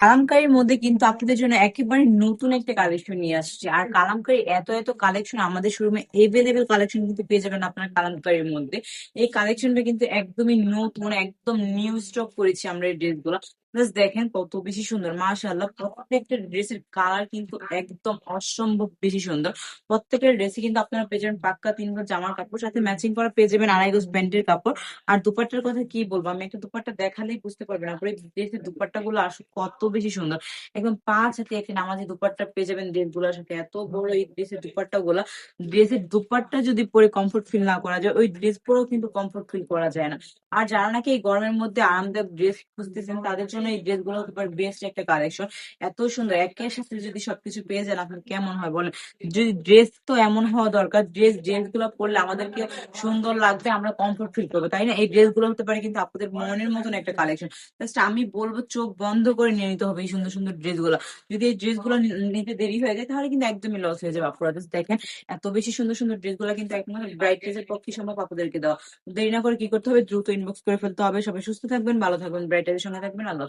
কালামকারীর মধ্যে কিন্তু আপনাদের জন্য একেবারে নতুন একটা কালেকশন নিয়ে আসছে। আর কালামকারী এত এত কালেকশন, আমাদের শোরুমে এভেলেবেল কালেকশন কিন্তু পেয়ে যাবেন আপনার কালামকারীর মধ্যে। এই কালেকশনটা কিন্তু একদমই নতুন, একদম নিউ স্টক করেছি আমরা এই ড্রেসগুলো। জাস্ট দেখেন কত বেশি সুন্দর, মাশাআল্লাহ। প্রত্যেকটা ড্রেসের কালার কিন্তু একদম অসম্ভব বেশি সুন্দর। প্রত্যেকটা ড্রেসে কিন্তু আপনারা পেয়ে যাবেন পাক্কা 3 গজ জামার কাপড়, সাথে ম্যাচিং করা পেয়ে যাবেন 2.5 গজ প্যান্টের কাপড়। আর দুপাট্টার কথা কি বলবো, আমি একটা দুপাট্টা দেখালেই বুঝতে পারবেন আপনার, এই ড্রেসের দুপাট্টা গুলো আসলে কত বেশি সুন্দর। একদম 5 হাতে একটা নামাজি দুপাট্টা পেয়ে যাবেন ড্রেস গুলোর সাথে। এত বড় এই ড্রেসের দুপাট্টা গুলা, ড্রেসের দুপাট্টা যদি পরে কমফোর্ট ফিল না করা যায়, ওই ড্রেস পরেও কিন্তু কমফোর্ট ফিল করা যায় না। আর যারা নাকি এই গরমের মধ্যে আরামদায়ক ড্রেস খুঁজতেছেন, তাদের জন্য এই ড্রেস গুলো হতে পারে বেস্ট একটা কালেকশন। এত সুন্দর একের সাথে যদি সবকিছু পেয়ে যান, আপনার কেমন হয় বলেন? যদি ড্রেস তো এমন হওয়া দরকার, ড্রেস গুলো পরলে আমাদেরকে সুন্দর লাগবে, আমরা কমফোর্ট ফিল করবো, তাই না? এই ড্রেস গুলো হতে পারে কিন্তু আপনাদের মনের মতন একটা কালেকশন। জাস্ট আমি বলবো চোখ বন্ধ করে নিয়ে নিতে হবে এই সুন্দর সুন্দর ড্রেস গুলো। যদি এই ড্রেস গুলো নিতে দেরি হয়ে যায়, তাহলে কিন্তু একদমই লস হয়ে যাবে আপুরা। Just দেখেন এত বেশি সুন্দর সুন্দর ড্রেস গুলো কিন্তু একমাত্র ব্রাইট ড্রেসের পক্ষে সম্ভব আপনাদেরকে দেওয়া। দেরি না করে কি করতে হবে, দ্রুত ইনবক্স করে ফেলতে হবে। সবাই সুস্থ থাকবেন, ভালো থাকবেন, ব্রাইটের সঙ্গে থাকবেন। আল্লাহ হাফেজ।